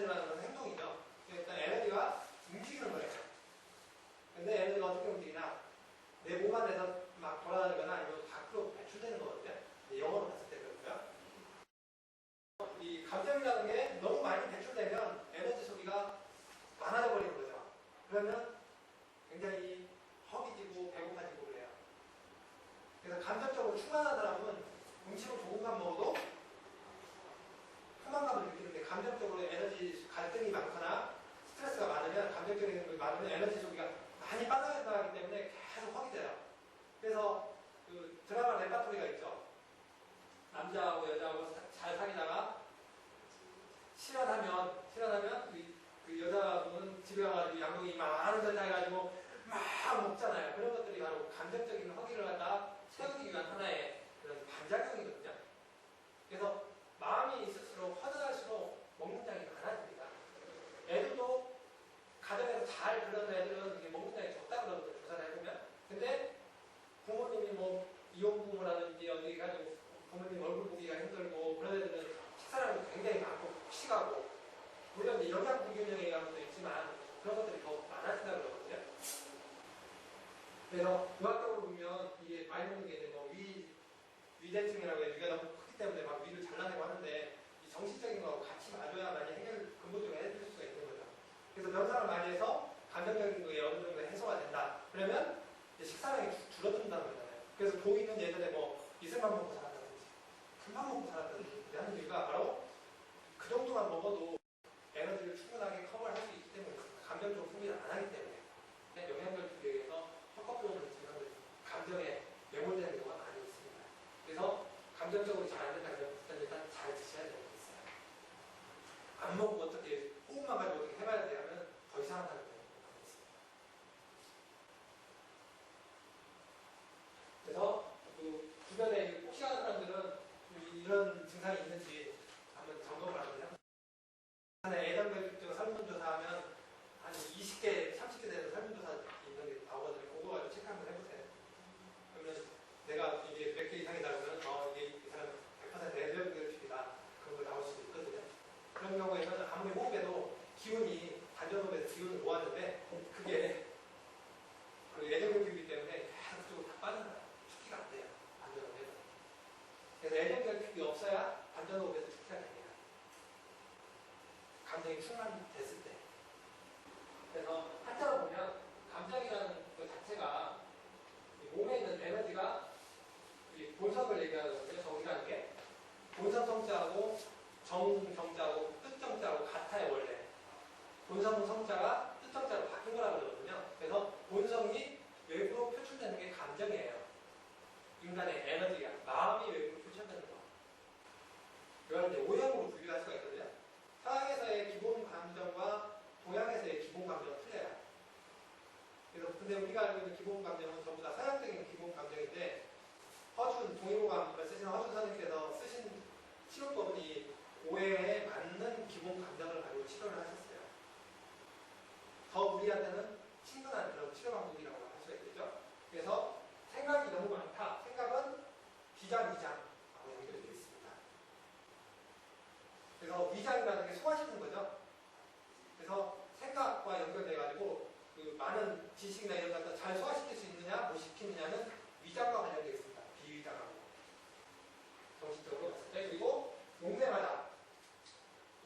일어나는 건 행동이죠. 일단 에너지가 움직이는 거예요. 근데 에너지가 어떻게 움직이냐? 내 몸 안에서 막 돌아다니거나 아니면 밖으로 배출되는 거거든요. 영어로 봤을 때 그렇고요. 이 감정이라는 게 너무 많이 배출되면 에너지 소비가 많아져 버리는 거죠. 그러면 굉장히 허기지고 배고파지고 그래요. 그래서 감정적으로 충만한 사람은 음식을 조금만 먹어도 포만감을 느끼는데, 감정적으로 에너지 갈등이 많거나 스트레스가 많으면, 감정적인 것이 많으면 에너지 소비가 많이 빠져나가기 때문에 계속 허기 돼요. 그래서 그 드라마 레파토리가 있죠. 남자하고 여자하고 잘 사귀다가 실현하면 그 여자분은 집에 와가지고 양동이 많은 걸 해가지고 막 먹잖아요. 그런 것들이 바로 감정적인 허기를 갖다 채우기 위한 하나의 그런 반작용이거든요. 그래서 마음이 있을수록 허전할수록 먹는 양이 많아집니다. 애들도 가정에서 잘 그런 애들은 먹는 양이 적다 그러거든요. 조사를 해보면. 근데 부모님이 뭐 이혼부모라든지 어디 가지고 부모님 얼굴 보기가 힘들고 그런 애들은 식사량이 굉장히 많고 푹식하고, 물론 이제 영양 불균형에 의한 것도 있지만 그런 것들이 더 많아진다고 그러거든요. 그래서 의학적으로 보면 이게 많이 먹는 게 이제 뭐 위대증이라고 해서 위가 너무 크기 때문에 막 위를 잘라내고 하는데, 이 정신적인 거하고 같이 맞아야만이 해결 근본적으로 해줄 수가 있는 거죠. 그래서 명상을 많이 해서 감정적인 거에 어느 정도 해소가 된다. 그러면 이제 식사량이 줄어든다는 거잖아요. 그래서 도인은 예전에 뭐 이슬만 먹고 살았다든지 풀만 먹고 살았다든지 하는 이유가 바로 그 정도만 먹어도 에너지를 충분하게 커버할 수 있기 때문에, 감정적으로 소비를 안 하기 때문에. 영양결핍에 의해서 헛겁으로 오는 질환들, 감정에 매몰되는 경우가 많이 있습니다. 그래서 감정적으로 잘 안 된다면 일단 잘 드셔야 되는 게 있어요. 안 먹고 어떻게 호흡만 가지고 어떻게 해봐야 돼 하면 더 이상한 사람이 되는 경우가 있습니다. 그래서 그 주변에 혹시하는 사람들은 이런 증상이 있는지 한번 점검을 하거든요. 애정결핍증 설문조사하면 한 20개, 30개 되는 설문조사 있는 게 나오거든요. 그거 가지고 체크 한번 해보세요. 그러면 내가 이게 몇 개 이상이다 그러면 이게 이 사람은 100% 애정결핍이다. 그런 거 나올 수도 있거든요. 그런 경우에는 아무리 호흡에도 기운이, 단전호흡에서 기운을 모았는데 그게 그 애정결핍이기 때문에 계속 다 빠져나가요. 축기가 안 돼요. 단전호흡에서. 그래서 애정결핍이 없어야 단전호흡에서 축기가 됩니다. 감정이 충만됐을 때. 그래서 한자로 보면 감정이라는 것 자체가 몸에 있는 에너지가 본성을 얘기하거든요. 정이라는 게 본성 성자하고 정정자하고 뜻정자하고 같아요. 원래 본성 성자가 뜻정자로 바뀐 거라고 그러거든요. 그래서 본성이 외부로 표출되는 게 감정이에요. 인간의 에너지가, 마음이 외부로 표출되는 거. 이걸 이제 오형으로 분류할 수가 있거든요. 서양에서의 기본 감정과 동양에서의 기본 감정은 틀려요. 그래서 근데 우리가 알고 있는 기본 감정은 전부 다 서양적인 기본 감정인데, 허준, 동의보감을 쓰시는 허준 선생님께서 쓰신 치료법은 이 오해에 맞는 기본 감정을 가지고 치료를 하셨어요. 더 우리한테는 친근한 그런 치료 방법이라고 할 수가 있겠죠. 그래서 생각이 너무 많다. 생각은 비장위장하고 연결되어 있습니다. 그래서 위장이라는 게 소화시키는 거죠. 그래서 생각과 연결돼가지고 그 많은 지식이나 이런 것들 잘 소화시킬 수 있느냐, 못 시키느냐는 위장과 관련되어 있습니다. 비위장하고. 정신적으로 봤을 때. 그리고 용맹하다.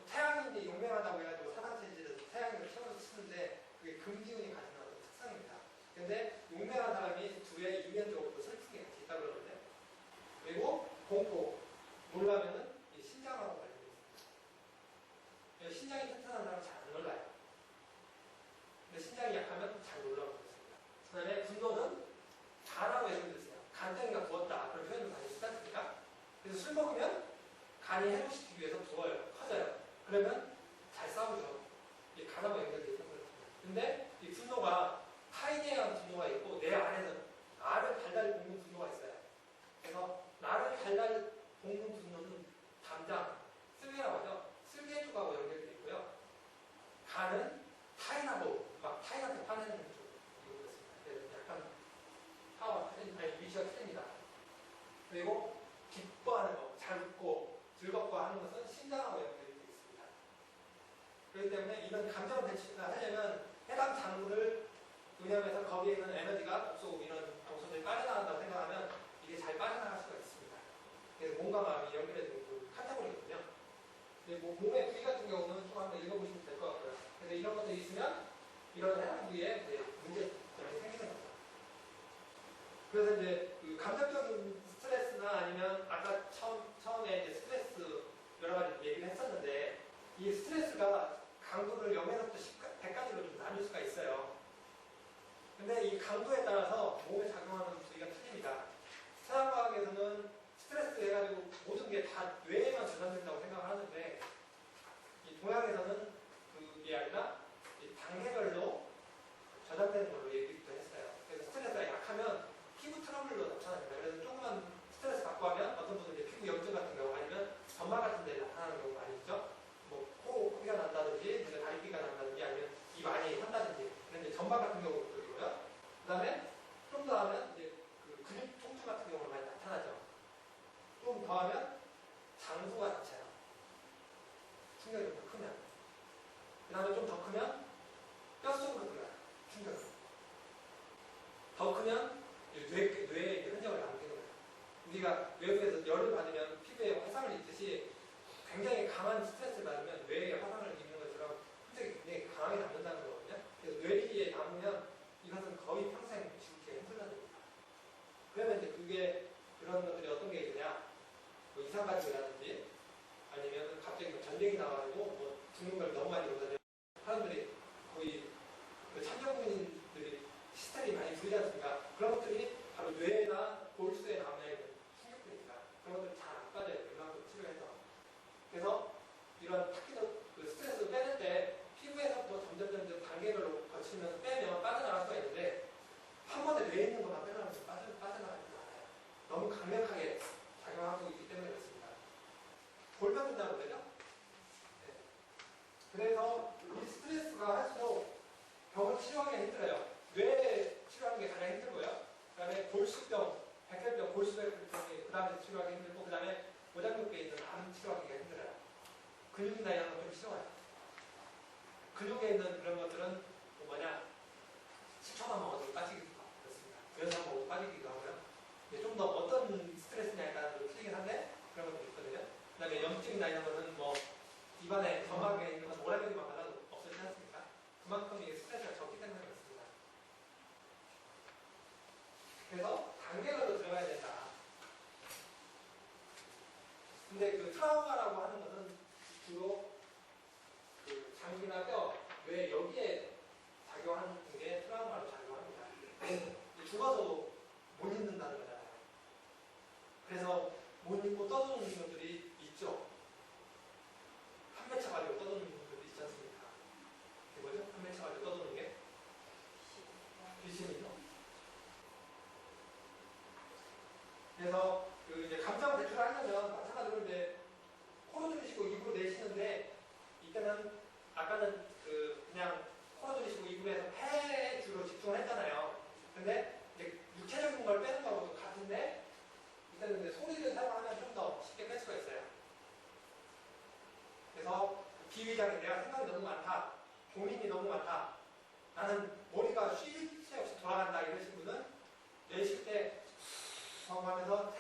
태양인데 용맹하다고 해가지고 사상체질에서 태양을 채워서 쓰는데 그게 금기운이 가지는 어떤 특성입니다. 근데 용맹한 사람이 두에 이면적으로 슬픈 게 같이 있다고 그러는데, 그리고 공포. 놀라면은 이 신장하고 관련되어 있습니다. 신장이 튼튼한 사람은 잘 안 놀라요. 근데 신장이 약하면 잘 놀라고 그렇습니다. 그 다음에 분노는 간하고 연결됐어요. 간땡이가 부었다. 그런 표현을 많이 쓰지 않습니까? 그래서 술 먹으면 간이 해소시키기 위해서 부어요. 커져요. 그러면 잘 싸우죠. 이게 간하고 연결되어 있는 거거든요. 근데 이 분노가 타인에 대한 분노가 있고 내 안에서 나를 달달 볶는 분노가 있어요. 그래서 나를 달달 볶는 분노는 담장, 쓸개라고 하죠. 쓸개쪽하고 연결되어 있고요. 간은 타인하고 막 타인한테 화내는 쪽으로 그렇습니다. 그래서 약간 파워가 위치가 틀립니다. 그리고 기뻐하는 거, 잘 웃고 즐겁고 하는 것은 신장하고 연결되어 있습니다. 그렇기 때문에 이런 감정 배치를 하려면 해당 장구를 운영해서 거기에 있는 에너지가 독소 이런 독소들이 빠져나간다고 생각하면 이게 잘 빠져나갈 수가 있습니다. 그래서 몸과 마음이 연결되는 그 카테고리거든요. 근데 뭐 몸의 부위 같은 경우는 좀 한번 읽어보시면 될 것 같고요. 그래서 이런 것들이 있으면 이런 해당 부위에 이제 문제점이 생기는 겁니다. 그래서 이제 그 감정적인 스트레스나 아니면 아까 처음에 이제 스트레스 여러 가지 얘기를 했었는데 이 스트레스가 강도를 0에서부터 100까지로 좀 나눌 수가 있어요. 근데 이 강도에 따라서 몸에 작용하는 부위가 틀립니다. 사람과학에서는 스트레스 해가지고 모든 게 다 뇌에만 저장된다고 생각을 하는데 이 동양에서는 그게 아니라 이 단계별로 저장되는 걸로 얘기도 했어요. 그래서 스트레스가 약하면 피부 트러블로 나타납니다. 그래서 조금만 스트레스 받고 하면 어떤 분들은 이제 피부 염증 같은 경우 아니면 점막 같은 데 나타나는 경우가 많이 있죠. 뭐 코피가 난다든지 다리피가 난다든지 아니면 입 안이 산다든지 그런 이제 점막 같은 경우들이고요. 그 다음에 좀 더 하면 이제 그 근육 통증 같은 경우가 많이 나타나죠. 좀 더 하면 장수가 다쳐요. 충격이 좀 더 크면. 그 다음에 좀 더 크면 뼛속으로 들어가요. 충격이. 더 크면 뇌에 흔적을 남기는 거예요. 우리가 외부에서 열을 받으면 피부에 화상을 입듯이 굉장히 강한 스트레스를 받으면 뇌에 화상을 입는 것처럼 흔적이 굉장히 강하게 남는다는 거거든요. 그래서 뇌리에 남으면 이것은 거의 평생 지우기가 힘들다는 겁니다. 그러면 이제 그게 그런 것들이 어떤 게 있느냐, 뭐 이산가족이라든지 아니면 갑자기 뭐 전쟁이 나가지고 뭐 죽는 걸 너무 많이 보다니 사람들이 거의 그 참전군인들이 시스템이 많이 부리지 않습니까? 그런 것들이 바로 뇌나 골수에 남아있는 충격들입니다. 그런 것들이 잘 안 빠져요. 그만큼 치료해서. 그래서 이런 특히도 그 스트레스를 빼는 때 피부에서부터 점점 단계별로 거치면서 빼면 빠져나갈 수가 있는데 한 번에 뇌에 있는 것만 빼나가면 빠져나가지 않아요. 너무 강력하게 작용하고 있기 때문에 그렇습니다. 골병 된다고 그러죠? 네. 그래서 이 스트레스가 할수록 병을 치료하기가 힘들어요. 뇌 치료하는 게 가장 힘들고요. 그 다음에 골수병, 백혈병, 골수백혈병이 그 다음에 치료하기 힘들고 그 다음에 오장육부에 있는 암 치료하기가 힘들어요. 근육이나 이런 건 좀 쉬워요. 근육에 있는 그런 것들은 뭐냐 10초만 먹어도 빠지기도 하고 그렇습니다. 그래서 먹어도 빠지기도 하고요. 좀 더 어떤 스트레스냐에 따라 좀 틀리긴 한데 그런 것도 있거든요. 그 다음에 염증이나 이런 것은 뭐 입안에 점막에 있는 건 오래되기만 발라도 없어지지 않습니까? 그만큼 이게 스트레스가 적기 때문에 그렇습니다. 그래서 단계별로 들어가야 된다. 근데 그 트라우마라고 하는 것은 주로 그 장기나 뼈, 뇌 여기에 작용하는 게 트라우마로 작용합니다. 죽어서 못 잊는다는 거잖아요. 그래서 못 잊고 떠도는 것들이 있죠. 한 매차 가지고 떠도는 것들이 있지 않습니까? 그게 뭐죠? 한 매차 가지고 떠도는 게? 귀신이죠. 그래서 그 이제 감정 배출을 하려면 마찬가지로 이제 코로 들이쉬고 입으로 내쉬는데 이때는 아까는 그냥 코로 들이쉬고 입으로 해서 폐에 주로 집중을 했잖아요. 근데 이제 육체적인 걸 빼는 거하고도 같은데 이때는 이제 소리를 사용하면 좀 더 쉽게 뺄 수가 있어요. 그래서 비위장에 내가 생각이 너무 많다, 고민이 너무 많다, 나는 머리가 쉴 새 없이 돌아간다 이러신 분은 내쉴 때 하면서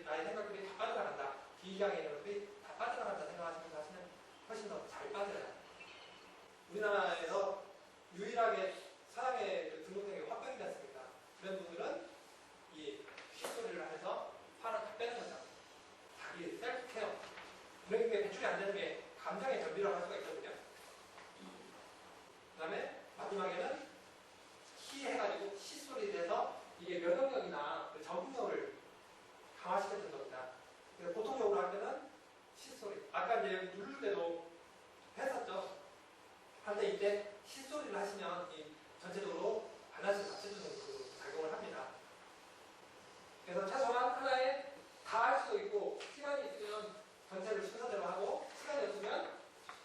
나의 생각들이 다 빠져나간다. 비위장에 있는 것들이 다 빠져나간다 생각하시면서 하시면 훨씬 더 잘 빠져요. 우리나라에서 유일하게 사람의 등록된 게 화병이지 않습니까? 그런 분들은 이 쇳소리를 해서 화를 다 빼는 거죠. 자기 셀프 케어. 이런 게 배출이 안 되는 게 감정의 변비라고 할 수가 있거든요. 그 다음에 마지막에는 키 해가지고 시소리를 해서 이게 면역력이나 그 적응력을 강화시켜준 겁니다. 그래서 보통적으로 할 때는 시소리. 아까 이제 누를 때도 했었죠. 할 때 이때 시소리를 하시면 이 전체적으로 밸런스를 맞춰주는 그 작용을 합니다. 그래서 최소한 하나에 다 할 수도 있고 시간이 있으면 전체를 순서대로 하고 시간이 없으면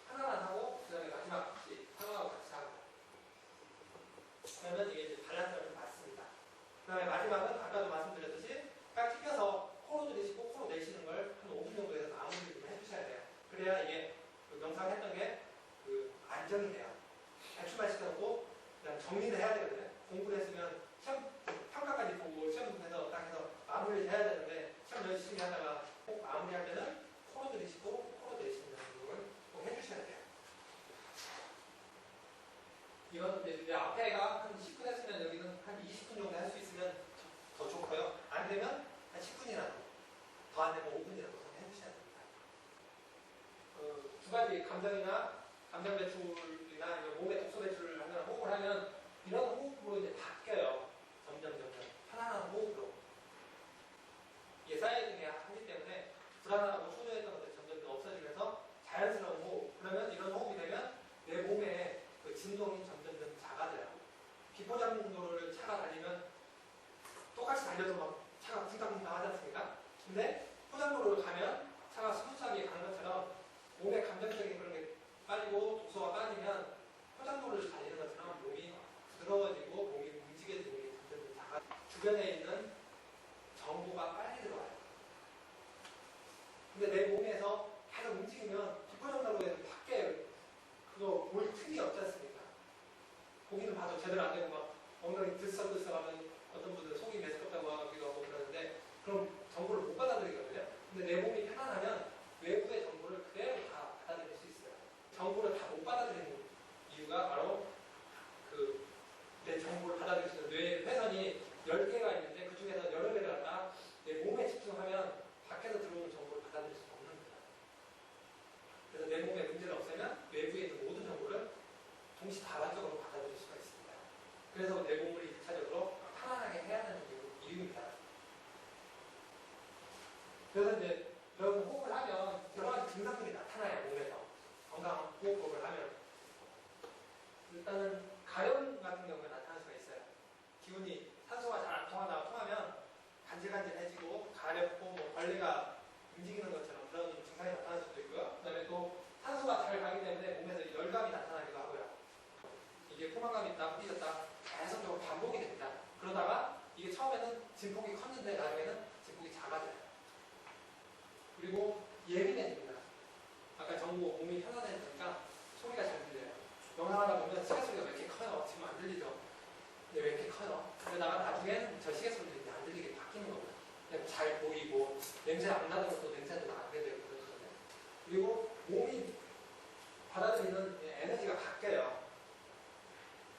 하나만 하고 그 다음에 마지막 하나하고 같이 하고 그러면 이게 이제 밸런스가 좀 맞습니다. 그 다음에 마지막은 아까도 말씀드렸듯이 딱 튀겨서 코로 들이쉬고 코로 내쉬는 걸 한 5분 정도 해서 마무리를 좀 해주셔야 돼요. 그래야 이게 그 명상 했던 게 그 안 안정이 돼요. 배출만 시켜놓고 그냥 정리를 해야 되거든요. 공부를 했으면 시험 평가까지 보고 시험 해서 딱 해서 마무리를 해야 되는데 시험 열심히 하다가 꼭 마무리할 때는 코로 들이쉬고 코로 내쉬는 부분을 꼭 해주셔야 돼요. 이건 이제 앞에가 한 10분 했으면 여기는 한 20분 정도 할 수 있으면 더 좋고요. 안 되면 한 10분이라도 더 안 되면 5분이라도 해주셔야 됩니다. 두 가지 감정이나 감정 배출이나 몸의 독소 배출을 하면 호흡을 하면 이런 호흡으로 이제 바뀌어요. 점점 편안한 호흡으로. 이게 쌓여있는 게 하기 때문에 불안하고 초조했던 것들이 점점 없어지면서 자연스러운 호흡. 그러면 이런 호흡이 되면 내 몸에 그 진동이 점점 작아져요. 비포장도를 차가 달리면 똑같이 달려도 막 차가 쿵탕쿵탕 하지 않습니까? 근데 포장도로를 가면 차가 스무스하게 가는 것처럼 몸의 감정적인 그런 게 빠지고 독소가 빠지면 포장도로를 달리는 것처럼 몸이 부드러워지고 몸이 움직여지는 게 점점 작아. 주변에 있는 정보가 빨리 들어와요. 근데 내 몸에서 계속 움직이면 비포장도로에서 밖에 그거 볼 틈이 없지 않습니까? 보기는 봐도 제대로 안 되고 막 엉덩이 들썩들썩하면 어떤 분들은 속이 메스껍다고 하기도 하고 그러는데 그럼 정보를 못 받아들이거든요. 근데 내 몸이 편안하면 외부의 정보를 그대로 다 받아들일 수 있어요. 정보를 다 못 받아들이는 이유가 바로 그 내 정보를 받아들일 수 있는 뇌 회선이 10개가 있는데 그 중에서 여러 개를 갖다 내 몸에 집중하면 밖에서 들어오는 정보를 받아들일 수가 없는 거예요. 그래서 내 몸에 문제를 없애면 외부에 있는 모든 정보를 동시다발적으로 받아들일 수가 있습니다. 그래서 내 몸을 1차적으로 편안하게 해야 하는 이유입니다. 그래서 이제 이런 호흡을 하면 여러 가지 증상들이 나타나요. 몸에서. 건강한 호흡법을 하면. 일단은 가려움 같은 경우에 나타날 수가 있어요. 기운이 산소가 잘 안 통하면 간질간질해지고 가렵고 뭐 벌레가 움직이는 것처럼 그런 증상이 나타날 수도 있고요. 그 다음에 또 산소가 잘 가기 때문에 몸에서 열감이 나타나기도 하고요. 이게 포만감이 있다, 후리졌다 계속적으로 반복이 됩니다. 그러다가 이게 처음에는 진폭이 컸는데 나중에는 진폭이 작아져요. 그리고 예민해집니다. 아까 정보 몸이 편안해지니까 소리가 잘 들려요. 영상하다 보면 시계 소리가 왜 이렇게 커요? 지금 안 들리죠? 근데 왜 이렇게 커요? 그러다가 나중엔 저 시계 소리들이 안 들리게 바뀌는 겁니다. 그냥 잘 보이고 냄새 안 나는 것도 냄새도 나게 되고 그러거든요. 그리고 몸이 받아들이는 에너지가 바뀌어요.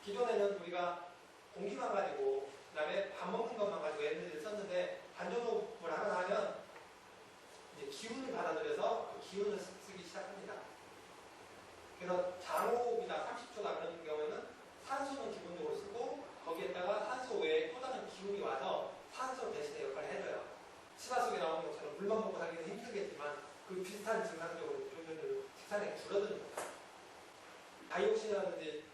기존에는 우리가 공기만 가지고 그 다음에 밥 먹는 것만 가지고 에너지를 썼는데 반전호흡을 하면 이제 기운을 받아들여서 그 기운을 쓰기 시작합니다. 그래서 장호흡이나 30초나 그런 경우에는 산소는 기본적으로 쓰고 거기에다가 산소 외에 또 다른 기운이 와서 산소 대신에 역할을 해줘요. 치마 속에 나오는 것처럼 물만 먹고 살기는 힘들겠지만 그 비슷한 증상적으로 식산량이 줄어드는 겁니다. 다이옥신이라든지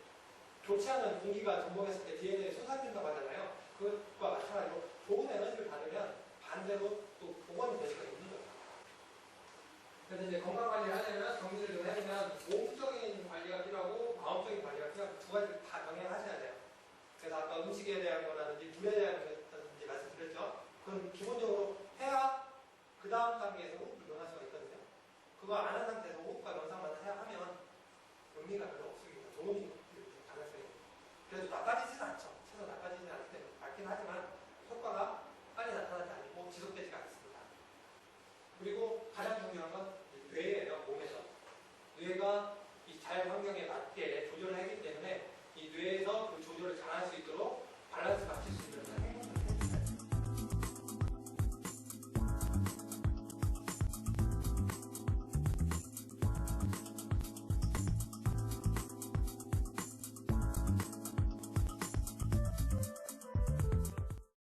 좋지 않은 공기가 전복했을 때 DNA에 손상된다고 하잖아요. 그것과 마찬가지로 좋은 에너지를 받으면 반대로 또 복원이 될 수가 있는 거예요. 그래서 이제 건강 관리를 하려면 정리를 좀 해보면 몸적인 관리가 필요하고 마음적인 관리가 필요하고 두 가지를 다 병행하셔야 돼요. 그래서 아까 음식에 대한 거라든지 물에 대한 거라든지 말씀드렸죠. 그건 기본적으로 해야 그 다음 단계에서 호흡을 변할 수가 있거든요. 그거 안 한 상태에서 호흡과 명상만 하면 의미가 별로 없습니다. 좋은 가능성이. 그래도 나빠지지는 않죠. 최소 나빠지지는 않기 때문에 맞긴 하지만 효과가 빨리 나타나지 않고 지속되지가 않습니다. 그리고 가장 중요한 건 뇌예요. 몸에서. 뇌가 이 자연 환경에 맞게 조절을 하기 때문에 이 뇌에서 그 조절을 잘할 수 있도록